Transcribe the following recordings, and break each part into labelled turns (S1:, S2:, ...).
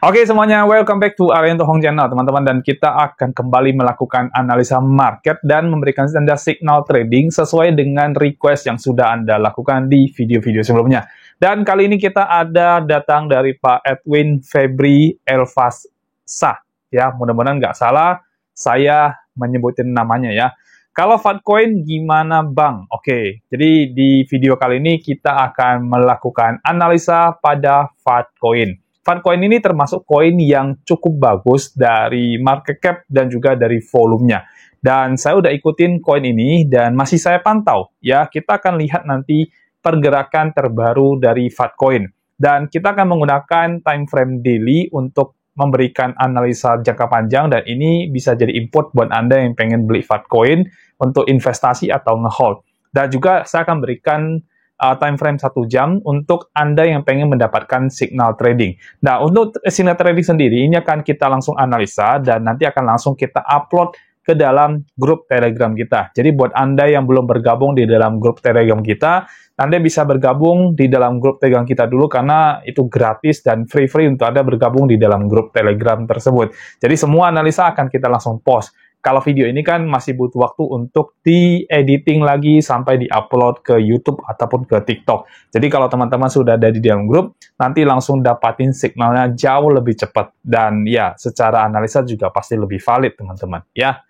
S1: Oke semuanya, welcome back to Arianto Hong Channel teman-teman, dan kita akan kembali melakukan analisa market dan memberikan Anda signal trading sesuai dengan request yang sudah Anda lakukan di video-video sebelumnya. Dan kali ini kita ada datang dari Pak Edwin Febri Elfasa. Ya, mudah-mudahan nggak salah saya menyebutin namanya ya. Kalau Fatcoin gimana Bang? Oke, jadi di video kali ini kita akan melakukan analisa pada Fatcoin. Fatcoin ini termasuk koin yang cukup bagus dari market cap dan juga dari volumenya. Dan saya udah ikutin koin ini dan masih saya pantau. Ya, kita akan lihat nanti pergerakan terbaru dari Fatcoin. Dan kita akan menggunakan time frame daily untuk memberikan analisa jangka panjang, dan ini bisa jadi input buat Anda yang pengen beli Fatcoin untuk investasi atau ngehold. Dan juga saya akan berikan time frame 1 jam untuk Anda yang pengen mendapatkan signal trading. Nah, untuk signal trading sendiri, ini akan kita langsung analisa dan nanti akan langsung kita upload ke dalam grup Telegram kita. Jadi buat Anda yang belum bergabung di dalam grup Telegram kita, Anda bisa bergabung di dalam grup Telegram kita dulu karena itu gratis dan free untuk Anda bergabung di dalam grup Telegram tersebut. Jadi semua analisa akan kita langsung post. Kalau video ini kan masih butuh waktu untuk di-editing lagi sampai di-upload ke YouTube ataupun ke TikTok. Jadi kalau teman-teman sudah ada di dalam grup, nanti langsung dapatin signalnya jauh lebih cepat. Dan ya, secara analisa juga pasti lebih valid, teman-teman. Ya,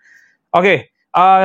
S1: oke.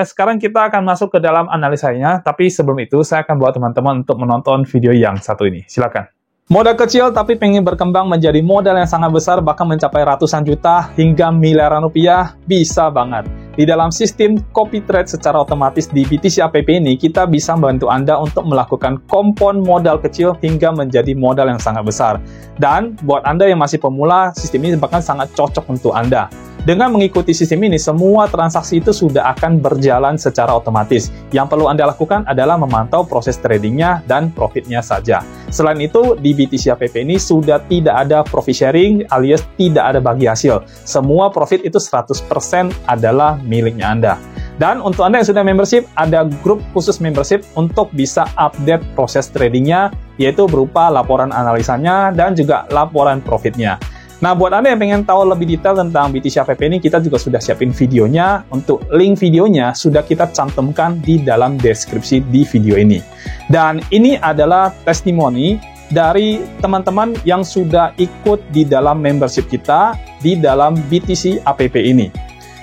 S1: Sekarang kita akan masuk ke dalam analisanya. Tapi sebelum itu, saya akan bawa teman-teman untuk menonton video yang satu ini. Silakan. Modal kecil tapi pengen berkembang menjadi modal yang sangat besar, bahkan mencapai ratusan juta hingga miliaran rupiah, bisa banget. Di dalam sistem copy trade secara otomatis di BTC App ini, kita bisa membantu Anda untuk melakukan kompon modal kecil hingga menjadi modal yang sangat besar. Dan buat Anda yang masih pemula, sistem ini bahkan sangat cocok untuk Anda. Dengan mengikuti sistem ini, semua transaksi itu sudah akan berjalan secara otomatis. Yang perlu Anda lakukan adalah memantau proses tradingnya dan profitnya saja. Selain itu, di BTC App ini sudah tidak ada profit sharing alias tidak ada bagi hasil. Semua profit itu 100% adalah miliknya Anda. Dan untuk Anda yang sudah membership, ada grup khusus membership untuk bisa update proses tradingnya, yaitu berupa laporan analisanya dan juga laporan profitnya. Nah, buat Anda yang pengen tahu lebih detail tentang BTC App ini, kita juga sudah siapin videonya. Untuk link videonya sudah kita cantumkan di dalam deskripsi di video ini. Dan ini adalah testimoni dari teman-teman yang sudah ikut di dalam membership kita di dalam BTC App ini.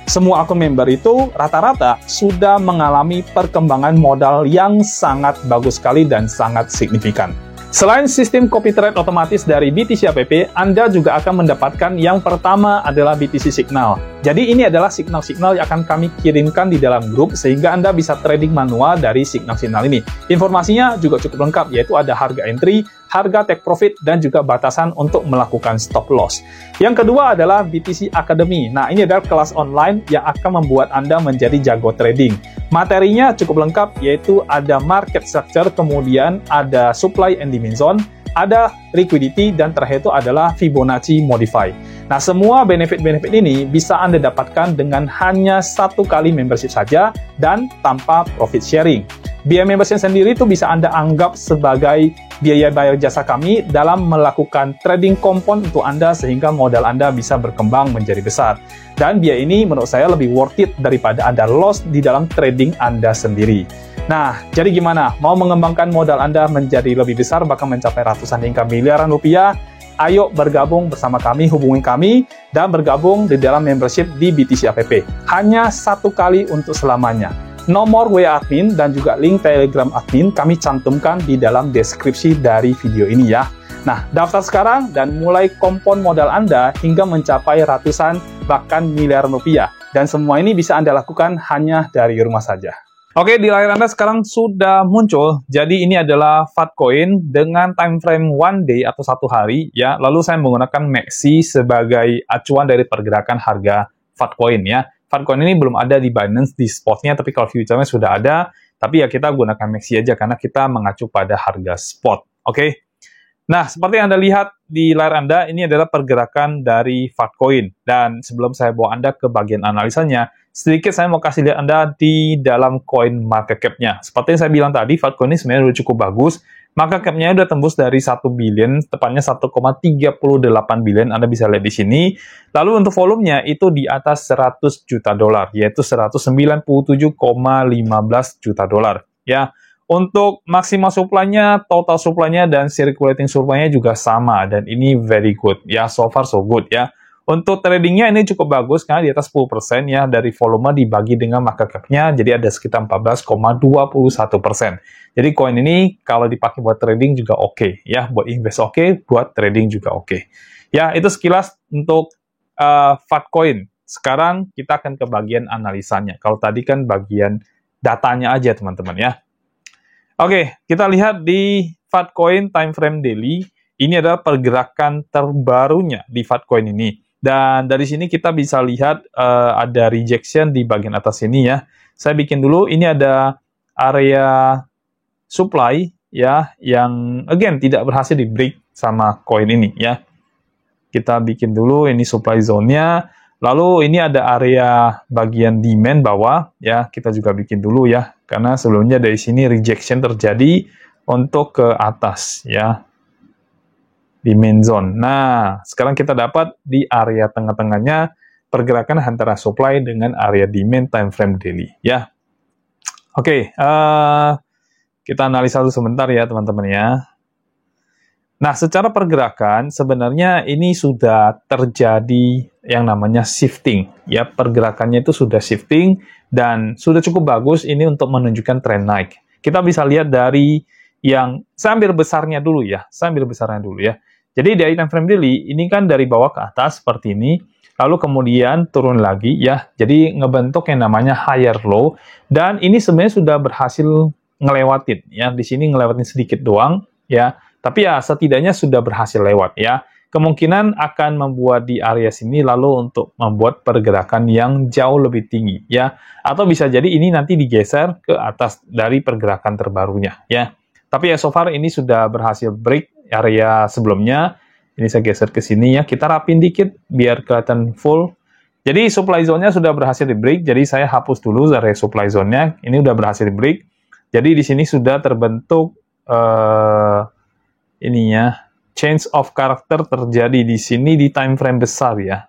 S1: Semua akun member itu rata-rata sudah mengalami perkembangan modal yang sangat bagus sekali dan sangat signifikan. Selain sistem copy trade otomatis dari BTC App, Anda juga akan mendapatkan yang pertama adalah BTC Signal. Jadi ini adalah signal-signal yang akan kami kirimkan di dalam grup sehingga Anda bisa trading manual dari signal-signal ini. Informasinya juga cukup lengkap, yaitu ada harga entry, harga take profit, dan juga batasan untuk melakukan stop loss. Yang kedua adalah BTC Academy. Nah, ini adalah kelas online yang akan membuat Anda menjadi jago trading. Materinya cukup lengkap, yaitu ada market structure, kemudian ada supply and demand zone, ada liquidity, dan terakhir itu adalah Fibonacci Modify. Nah, semua benefit-benefit ini bisa Anda dapatkan dengan hanya 1 kali membership saja dan tanpa profit sharing. Biaya membership sendiri itu bisa Anda anggap sebagai biaya bayar jasa kami dalam melakukan trading kompon untuk Anda sehingga modal Anda bisa berkembang menjadi besar. Dan biaya ini menurut saya lebih worth it daripada Anda loss di dalam trading Anda sendiri. Nah, jadi gimana? Mau mengembangkan modal Anda menjadi lebih besar, bahkan mencapai ratusan hingga miliaran rupiah? Ayo bergabung bersama kami, hubungi kami, dan bergabung di dalam membership di BTC App. Hanya 1 kali untuk selamanya. Nomor WA admin dan juga link Telegram admin kami cantumkan di dalam deskripsi dari video ini ya. Nah, daftar sekarang dan mulai kompon modal Anda hingga mencapai ratusan bahkan miliaran rupiah. Dan semua ini bisa Anda lakukan hanya dari rumah saja. Oke, di layar Anda sekarang sudah muncul. Jadi ini adalah Fatcoin dengan time frame 1 day atau 1 hari ya. Lalu saya menggunakan MACD sebagai acuan dari pergerakan harga Fatcoin ya. Fatcoin ini belum ada di Binance di spotnya, tapi kalau future-nya sudah ada. Tapi ya kita gunakan MACD aja karena kita mengacu pada harga spot. Oke. Nah, seperti yang Anda lihat di layar Anda, ini adalah pergerakan dari Fatcoin. Dan sebelum saya bawa Anda ke bagian analisanya, sedikit saya mau kasih lihat Anda di dalam coin market cap-nya. Seperti yang saya bilang tadi, Fatcoin ini sebenarnya udah cukup bagus Market cap-nya udah tembus dari 1 billion, tepatnya 1,38 billion, Anda bisa lihat di sini. Lalu untuk volumenya itu di atas 100 juta dolar, yaitu 197,15 juta dolar. Ya, untuk maksimal supply-nya, total supply-nya, dan circulating supply-nya juga sama, dan ini very good. Ya, so far so good ya. Untuk tradingnya ini cukup bagus karena di atas 10% ya dari volume dibagi dengan market cap-nya, jadi ada sekitar 14,21%. Jadi koin ini kalau dipakai buat trading juga oke ya, buat invest oke, buat trading juga oke. Ya, itu sekilas untuk Fatcoin. Sekarang kita akan ke bagian analisanya. Kalau tadi kan bagian datanya aja teman-teman ya. Oke, kita lihat di Fatcoin time frame daily. Ini adalah pergerakan terbarunya di Fatcoin ini. Dan dari sini kita bisa lihat ada rejection di bagian atas ini ya. Saya bikin dulu, ini ada area supply ya, yang again tidak berhasil di break sama koin ini ya. Kita bikin dulu ini supply zone-nya. Lalu ini ada area bagian demand bawah ya, kita juga bikin dulu ya. Karena sebelumnya dari sini rejection terjadi untuk ke atas ya. Di main zone. Nah, sekarang kita dapat di area tengah-tengahnya pergerakan antara supply dengan area demand time frame daily ya. Oke, kita analisa dulu sebentar ya teman-teman ya. Nah, secara pergerakan sebenarnya ini sudah terjadi yang namanya shifting ya, pergerakannya itu sudah shifting dan sudah cukup bagus ini untuk menunjukkan tren naik. Kita bisa lihat dari yang saya ambil besarnya dulu ya, Jadi dari time frame daily ini kan dari bawah ke atas seperti ini, lalu kemudian turun lagi ya. Jadi ngebentuk yang namanya higher low dan ini sebenarnya sudah berhasil ngelewatin ya. Di sini ngelewatin sedikit doang ya. Tapi ya setidaknya sudah berhasil lewat ya. Kemungkinan akan membuat di area sini lalu untuk membuat pergerakan yang jauh lebih tinggi ya. Atau bisa jadi ini nanti digeser ke atas dari pergerakan terbarunya ya. Tapi ya so far ini sudah berhasil break area sebelumnya. Ini saya geser ke sini ya, kita rapin dikit biar kelihatan full. Jadi supply zone-nya sudah berhasil di break, jadi saya hapus dulu area supply zone-nya. Ini udah berhasil di break. Jadi di sini sudah terbentuk ininya change of character terjadi di sini di time frame besar ya.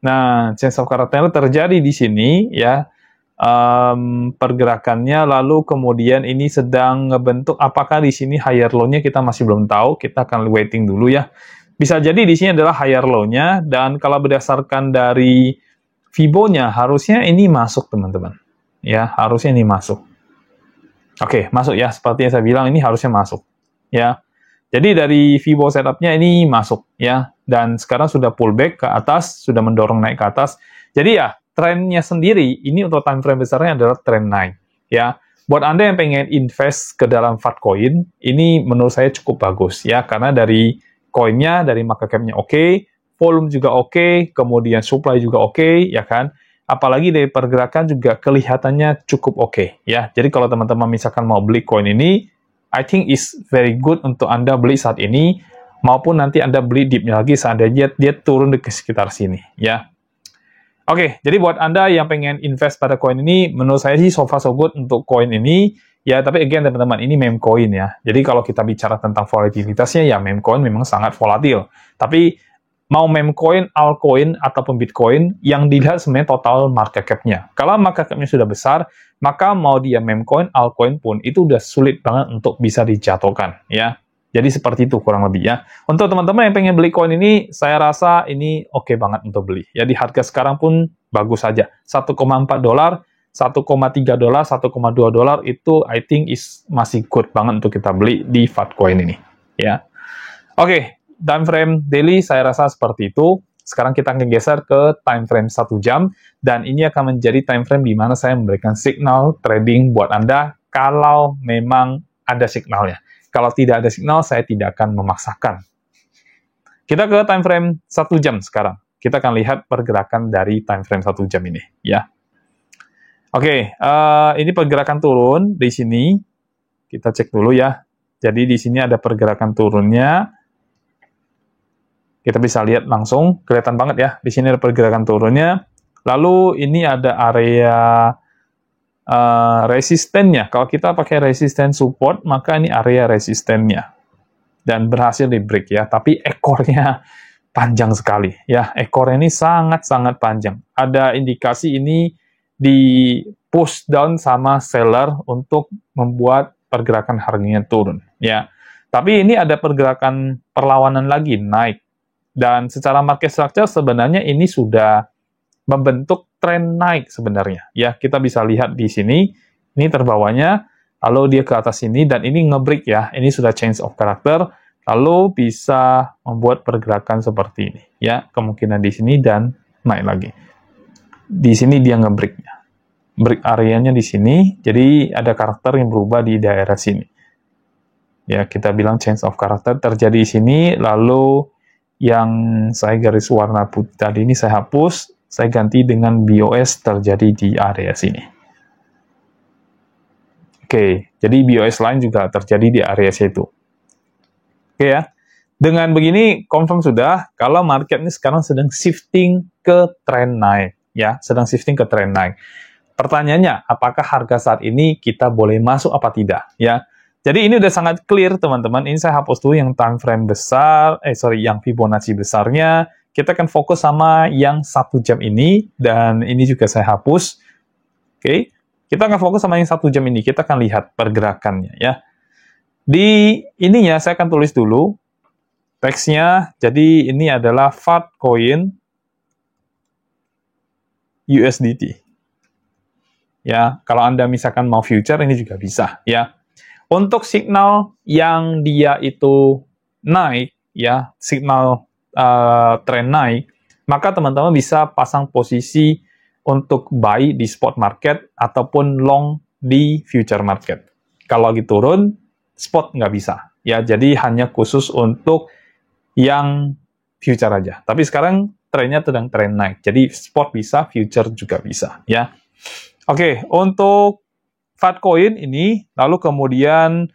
S1: Nah, change of character terjadi di sini ya. Pergerakannya lalu kemudian ini sedang ngebentuk, apakah di sini higher low-nya kita masih belum tahu, kita akan waiting dulu ya. Bisa jadi di sini adalah higher low-nya dan kalau berdasarkan dari Fibo-nya harusnya ini masuk teman-teman ya, harusnya ini masuk. Oke, masuk ya, seperti yang saya bilang ini harusnya masuk ya. Jadi dari Fibo setup-nya ini masuk ya, dan sekarang sudah pullback ke atas, sudah mendorong naik ke atas. Jadi ya trennya sendiri, ini untuk time frame besarnya adalah tren naik, ya. Buat Anda yang pengen invest ke dalam Fatcoin, ini menurut saya cukup bagus, ya. Karena dari koinnya, dari market cap-nya oke, volume juga oke, kemudian supply juga oke, ya kan. Apalagi dari pergerakan juga kelihatannya cukup oke, ya. Jadi kalau teman-teman misalkan mau beli koin ini, I think is very good untuk Anda beli saat ini, maupun nanti Anda beli dip-nya lagi seandainya dia turun di sekitar sini, ya. Oke, jadi buat Anda yang pengen invest pada koin ini, menurut saya sih so far so good untuk koin ini. Ya, tapi again teman-teman, ini meme coin ya. Jadi kalau kita bicara tentang volatilitasnya, ya meme coin memang sangat volatil. Tapi mau meme coin, altcoin, ataupun Bitcoin, yang dilihat sebenarnya total market cap-nya. Kalau market cap-nya sudah besar, maka mau dia meme coin, altcoin pun, itu udah sulit banget untuk bisa dijatuhkan. Ya. Jadi seperti itu kurang lebih ya. Untuk teman-teman yang pengen beli koin ini, saya rasa ini oke banget untuk beli. Ya di harga sekarang pun bagus saja. 1,4 dolar, 1,3 dolar, 1,2 dolar itu I think is masih good banget untuk kita beli di Fatcoin ini. Ya. Oke, time frame daily saya rasa seperti itu. Sekarang kita akan geser ke time frame 1 jam. Dan ini akan menjadi time frame di mana saya memberikan signal trading buat Anda kalau memang ada signalnya. Kalau tidak ada signal, saya tidak akan memaksakan. Kita ke time frame 1 jam sekarang. Kita akan lihat pergerakan dari time frame 1 jam ini. Ya. Oke, ini pergerakan turun di sini. Kita cek dulu ya. Jadi di sini ada pergerakan turunnya. Kita bisa lihat langsung, kelihatan banget ya. Di sini ada pergerakan turunnya. Lalu ini ada area resistennya. Kalau kita pakai resisten support, maka ini area resistennya. Dan berhasil di break ya, tapi ekornya panjang sekali ya. Ekornya ini sangat-sangat panjang. Ada indikasi ini di push down sama seller untuk membuat pergerakan harganya turun ya. Tapi ini ada pergerakan perlawanan lagi naik. Dan secara market structure sebenarnya ini sudah membentuk tren naik sebenarnya ya. Kita bisa lihat di sini, ini terbawahnya, lalu dia ke atas sini, dan ini nge-break ya. Ini sudah change of character, lalu bisa membuat pergerakan seperti ini ya. Kemungkinan di sini dan naik lagi. Di sini dia nge-breaknya. Break areanya di sini, jadi ada karakter yang berubah di daerah sini. Ya, kita bilang change of character terjadi di sini, lalu yang saya garis warna putih tadi ini saya hapus, saya ganti dengan BOS terjadi di area sini. Oke, jadi BOS lain juga terjadi di area situ. Oke ya, dengan begini confirm sudah kalau market ini sekarang sedang shifting ke tren naik ya, sedang shifting ke tren naik. Pertanyaannya, apakah harga saat ini kita boleh masuk apa tidak ya? Jadi ini udah sangat clear teman-teman. Ini saya hapus dulu yang time frame besar, yang Fibonacci besarnya. Kita akan fokus sama yang 1 jam ini, dan ini juga saya hapus. Oke, kita akan fokus sama yang 1 jam ini. Kita akan lihat pergerakannya ya. Di ininya saya akan tulis dulu teksnya. Jadi ini adalah Fatcoin USDT. Ya, kalau Anda misalkan mau future ini juga bisa ya. Untuk signal yang dia itu naik ya, signal tren naik, maka teman-teman bisa pasang posisi untuk buy di spot market ataupun long di future market. Kalau lagi turun, spot nggak bisa ya, jadi hanya khusus untuk yang future aja. Tapi sekarang trennya sedang tren naik, jadi spot bisa, future juga bisa ya. Oke, untuk Fatcoin ini, lalu kemudian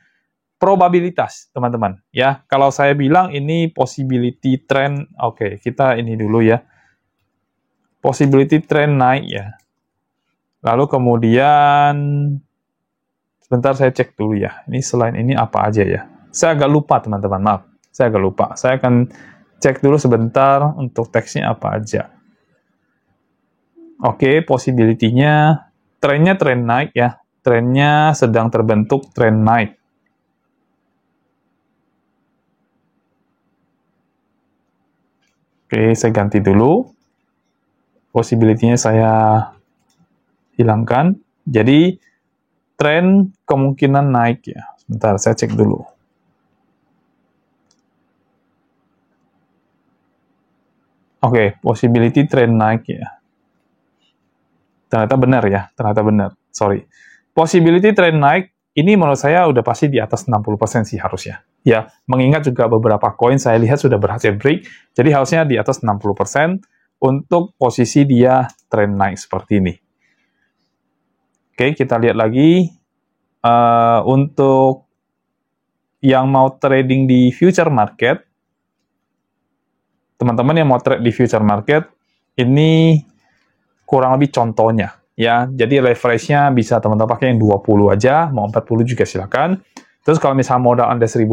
S1: probabilitas, teman-teman. Ya, kalau saya bilang ini possibility trend, oke, kita ini dulu ya. Possibility trend naik ya. Lalu kemudian, sebentar saya cek dulu ya. Ini selain ini apa aja ya. Saya agak lupa, teman-teman, maaf. Saya agak lupa. Saya akan cek dulu sebentar untuk teksnya apa aja. Oke, possibility-nya, trennya tren naik ya. Trennya sedang terbentuk tren naik. Oke, saya ganti dulu. Possibility-nya saya hilangkan. Jadi, tren kemungkinan naik ya. Sebentar, saya cek dulu. Oke, possibility tren naik ya. Ternyata benar ya, ternyata benar. Sorry. Possibility trend naik, ini menurut saya udah pasti di atas 60% sih harusnya. Ya, mengingat juga beberapa koin saya lihat sudah berhasil break, jadi harusnya di atas 60% untuk posisi dia trend naik seperti ini. Oke, kita lihat lagi. Untuk yang mau trading di future market, teman-teman yang mau trade di future market, ini kurang lebih contohnya. Ya, jadi leverage-nya bisa teman-teman pakai yang 20 aja, mau 40 juga silakan. Terus kalau misalnya modal Anda $1.000,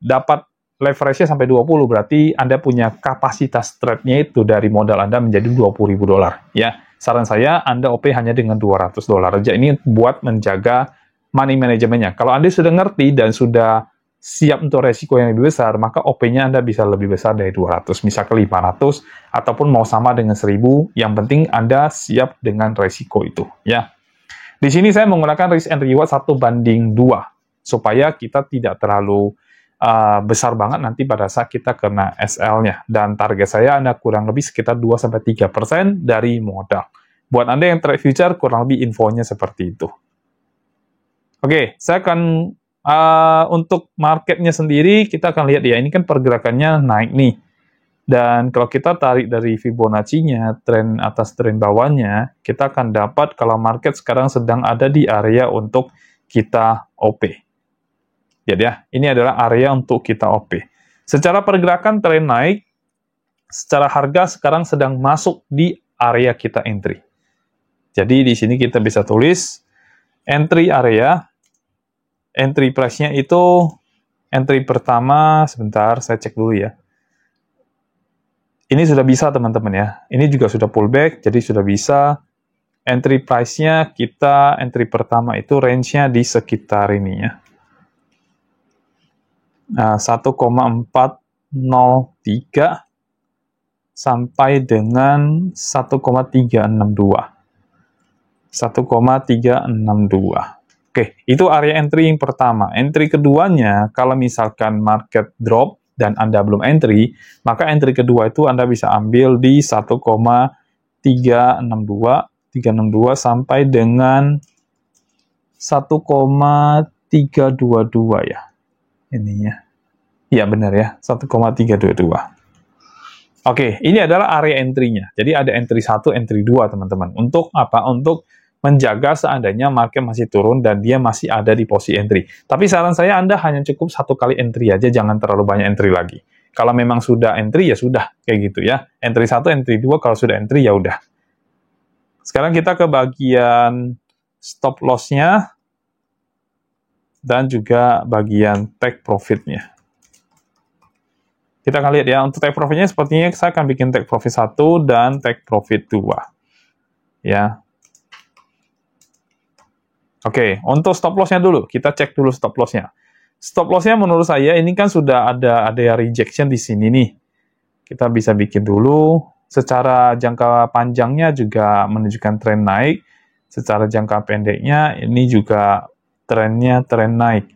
S1: dapat leverage-nya sampai 20, berarti Anda punya kapasitas trade-nya itu dari modal Anda menjadi $20.000. Ya, saran saya Anda OP hanya dengan $200 aja. Ini buat menjaga money management-nya. Kalau Anda sudah ngerti dan sudah siap untuk resiko yang lebih besar, maka OP-nya Anda bisa lebih besar dari 200, misal ke 500, ataupun mau sama dengan 1000, yang penting Anda siap dengan resiko itu, ya. Di sini saya menggunakan risk and reward 1:2, supaya kita tidak terlalu besar banget nanti pada saat kita kena SL-nya, dan target saya Anda kurang lebih sekitar 2-3% dari modal. Buat Anda yang trade future, kurang lebih infonya seperti itu. Oke, saya akan untuk marketnya sendiri, kita akan lihat ya, ini kan pergerakannya naik nih. Dan kalau kita tarik dari Fibonacci-nya, tren atas tren bawahnya, kita akan dapat kalau market sekarang sedang ada di area untuk kita OP. Jadi ya, ini adalah area untuk kita OP. Secara pergerakan tren naik, secara harga sekarang sedang masuk di area kita entry. Jadi di sini kita bisa tulis entry area, entry price-nya itu entry pertama, sebentar saya cek dulu ya. Ini sudah bisa teman-teman ya. Ini juga sudah pullback, jadi sudah bisa. Entry price-nya kita, entry pertama itu range-nya di sekitar ini ya. Nah, 1,403 sampai dengan 1,362. 1,362. Oke, itu area entry yang pertama. Entry keduanya, kalau misalkan market drop dan Anda belum entry, maka entry kedua itu Anda bisa ambil di 1,362 sampai dengan 1,322 ya. Ininya. Iya benar ya, 1,322. Oke, ini adalah area entry-nya. Jadi ada entry 1, entry 2, teman-teman. Untuk apa? Untuk menjaga seandainya market masih turun dan dia masih ada di posisi entry. Tapi saran saya Anda hanya cukup 1 kali entry aja, jangan terlalu banyak entry lagi. Kalau memang sudah entry, ya sudah. Kayak gitu ya. Entry 1, entry 2, kalau sudah entry, ya udah. Sekarang kita ke bagian stop loss-nya dan juga bagian take profit-nya. Kita akan lihat ya, untuk take profit-nya sepertinya saya akan bikin take profit 1 dan take profit 2. Ya. Oke, untuk stop loss-nya dulu. Kita cek dulu stop loss-nya. Stop loss-nya menurut saya ini kan sudah ada rejection di sini nih. Kita bisa bikin dulu. Secara jangka panjangnya juga menunjukkan tren naik. Secara jangka pendeknya ini juga trennya tren naik.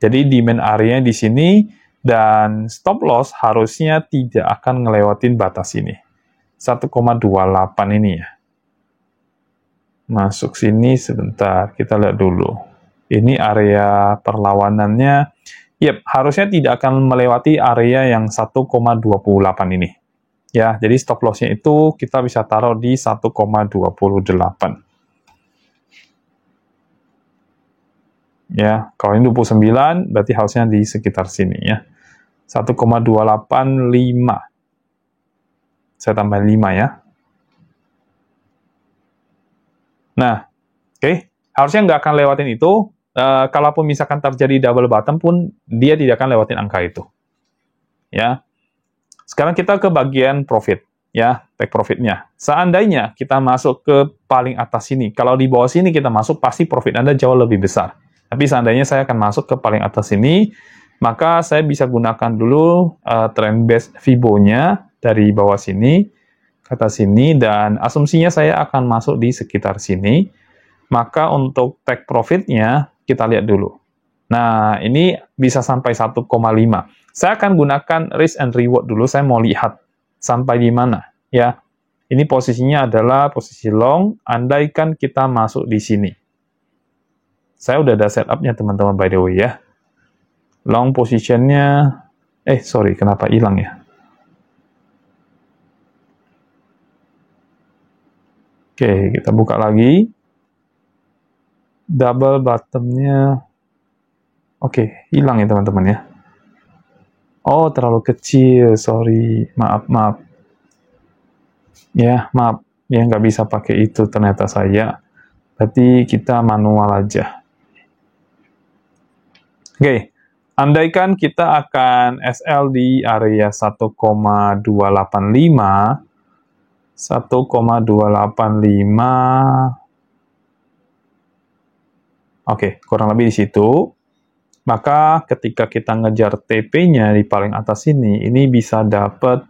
S1: Jadi demand area di sini dan stop loss harusnya tidak akan ngelewatin batas ini. 1,28 ini ya. Masuk sini sebentar, kita lihat dulu. Ini area perlawanannya, yep, harusnya tidak akan melewati area yang 1,28 ini. Ya, jadi stop loss-nya itu kita bisa taruh di 1,28. Ya, kalau ini 29, berarti harusnya di sekitar sini ya. 1,285. Saya tambah 5 ya. Nah, oke. Harusnya nggak akan lewatin itu. Kalaupun misalkan terjadi double bottom pun, dia tidak akan lewatin angka itu. Ya. Sekarang kita ke bagian profit. Ya, take profit-nya. Seandainya kita masuk ke paling atas sini. Kalau di bawah sini kita masuk, pasti profit Anda jauh lebih besar. Tapi seandainya saya akan masuk ke paling atas sini, maka saya bisa gunakan dulu trend base Fibo-nya dari bawah sini ke atas sini, dan asumsinya saya akan masuk di sekitar sini. Maka untuk take profit-nya kita lihat dulu. Nah, ini bisa sampai 1,5. Saya akan gunakan risk and reward dulu, saya mau lihat sampai di mana ya. Ini posisinya adalah posisi long, andaikan kita masuk di sini. Saya udah ada setup-nya teman-teman by the way ya. Long position-nya, sorry, kenapa hilang ya? Oke, kita buka lagi. Double bottom-nya, oke, hilang ya teman-teman ya. Oh, terlalu kecil, sorry, maaf. Ya, maaf, ya nggak bisa pakai itu ternyata saya. Berarti kita manual aja. Oke, andaikan kita akan SL di area 1,285, oke, kurang lebih di situ. Maka ketika kita ngejar TP-nya di paling atas ini bisa dapat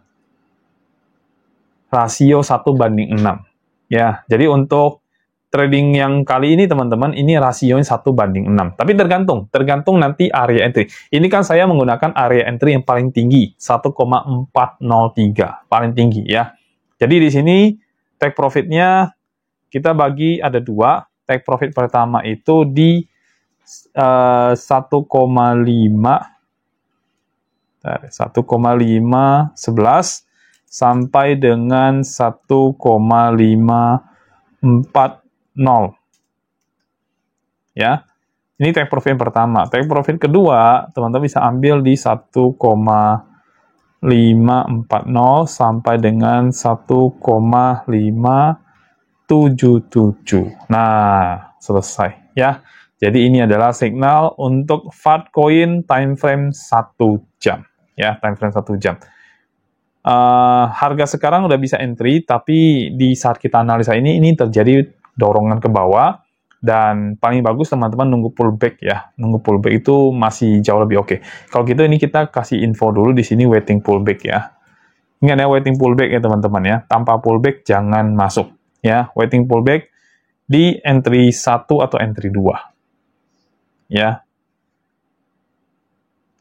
S1: rasio 1:6. Ya, jadi untuk trading yang kali ini teman-teman, ini rasionya 1:6. Tapi tergantung nanti area entry. Ini kan saya menggunakan area entry yang paling tinggi, 1,403, paling tinggi ya. Jadi di sini take profit-nya kita bagi ada 2. Take profit pertama itu di 1,511 sampai dengan 1,540. Ya, ini take profit yang pertama. Take profit kedua, teman-teman bisa ambil di 1,540 sampai dengan 1,570. Nah, selesai ya. Jadi ini adalah signal untuk Fatcoin time frame 1 jam ya, time frame 1 jam. Harga sekarang udah bisa entry, tapi di saat kita analisa ini terjadi dorongan ke bawah, dan paling bagus teman-teman nunggu pullback ya. Nunggu pullback itu masih jauh lebih oke. Kalau gitu ini kita kasih info dulu di sini waiting pullback ya. Ingat ya, waiting pullback ya teman-teman ya. Tanpa pullback jangan masuk ya. Waiting pullback di entry 1 atau entry 2 ya.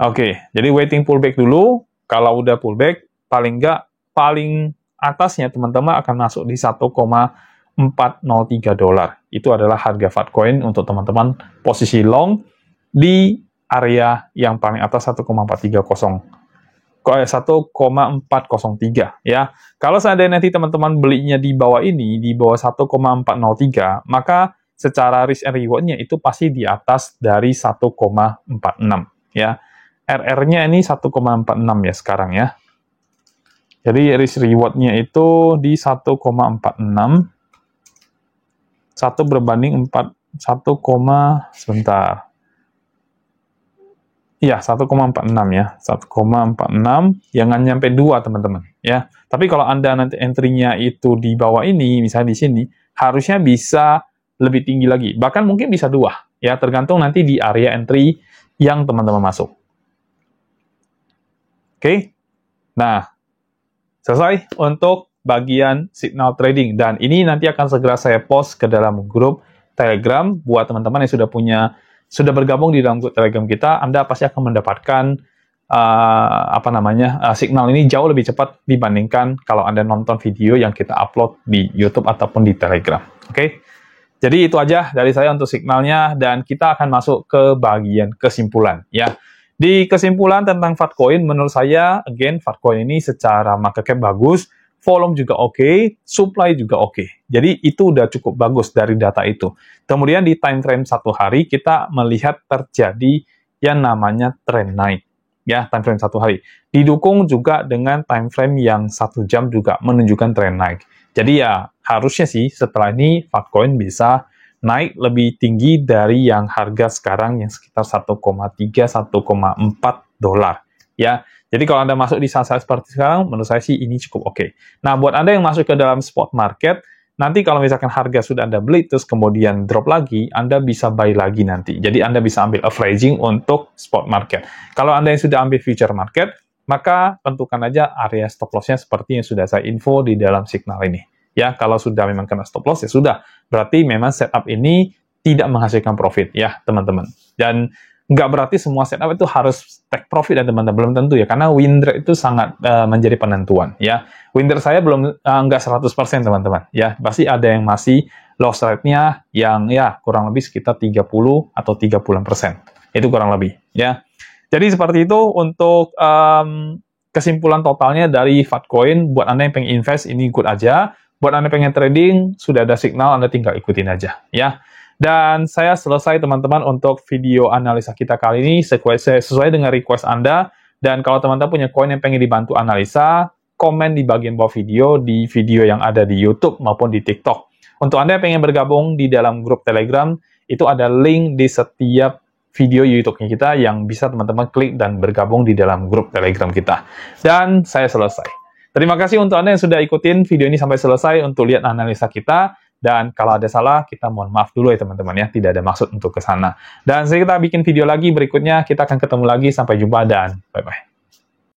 S1: Oke, jadi waiting pullback dulu. Kalau udah pullback, paling atasnya teman-teman akan masuk di 1,403 dolar. Itu adalah harga Fatcoin untuk teman-teman posisi long di area yang paling atas 1,403 ya. Kalau seandainya nanti teman-teman belinya di bawah ini, di bawah 1,403, maka secara risk and reward-nya itu pasti di atas dari 1,46 ya. RR-nya ini 1,46 ya sekarang ya. Jadi risk reward-nya itu di 1,46. 1 berbanding 1, iya, 1,46 ya. 1,46, jangan nyampe 2 teman-teman ya. Tapi kalau Anda nanti entry-nya itu di bawah ini, misalnya di sini, harusnya bisa lebih tinggi lagi. Bahkan mungkin bisa 2 ya, tergantung nanti di area entry yang teman-teman masuk. Oke. Nah, selesai untuk bagian signal trading, dan ini nanti akan segera saya post ke dalam grup Telegram buat teman-teman yang sudah bergabung di dalam grup Telegram kita. Anda pasti akan mendapatkan signal ini jauh lebih cepat dibandingkan kalau Anda nonton video yang kita upload di YouTube ataupun di Telegram. Oke. Jadi itu aja dari saya untuk signalnya, dan kita akan masuk ke bagian kesimpulan ya. Di kesimpulan tentang Fatcoin, menurut saya, again, Fatcoin ini secara market cap bagus, volume juga oke, supply juga oke. Jadi itu udah cukup bagus dari data itu. Kemudian di time frame 1 hari, kita melihat terjadi yang namanya trend naik. Ya, time frame 1 hari. Didukung juga dengan time frame yang 1 jam juga menunjukkan trend naik. Jadi ya, harusnya sih setelah ini Fatcoin bisa naik lebih tinggi dari yang harga sekarang yang sekitar 1,3-1,4 dolar ya. Jadi kalau Anda masuk di saat-saat seperti sekarang, menurut saya sih ini cukup oke. Nah, buat Anda yang masuk ke dalam spot market, nanti kalau misalkan harga sudah Anda beli terus kemudian drop lagi, Anda bisa buy lagi nanti. Jadi Anda bisa ambil averaging untuk spot market. Kalau Anda yang sudah ambil future market, maka tentukan aja area stop loss-nya seperti yang sudah saya info di dalam signal ini. Ya, kalau sudah memang kena stop loss, ya sudah. Berarti memang setup ini tidak menghasilkan profit, ya, teman-teman. Dan nggak berarti semua setup itu harus take profit, ya, teman-teman. Belum tentu, ya. Karena win rate itu sangat menjadi penentuan, ya. Win rate saya belum nggak 100%, teman-teman. Ya, pasti ada yang masih loss rate-nya yang, ya, kurang lebih sekitar 30 atau 30%. Itu kurang lebih, ya. Jadi, seperti itu untuk kesimpulan totalnya dari Fatcoin. Buat Anda yang pengen invest, ini good aja. Buat Anda pengen trading, sudah ada signal, Anda tinggal ikutin aja, ya. Dan saya selesai, teman-teman, untuk video analisa kita kali ini, sesuai dengan request Anda. Dan kalau teman-teman punya koin yang pengen dibantu analisa, komen di bagian bawah video, di video yang ada di YouTube maupun di TikTok. Untuk Anda yang pengen bergabung di dalam grup Telegram, itu ada link di setiap video YouTube-nya kita yang bisa teman-teman klik dan bergabung di dalam grup Telegram kita. Dan saya selesai. Terima kasih untuk Anda yang sudah ikutin video ini sampai selesai untuk lihat analisa kita. Dan kalau ada salah, kita mohon maaf dulu ya teman-teman ya. Tidak ada maksud untuk ke sana. Dan saya kita bikin video lagi berikutnya. Kita akan ketemu lagi. Sampai jumpa dan bye-bye.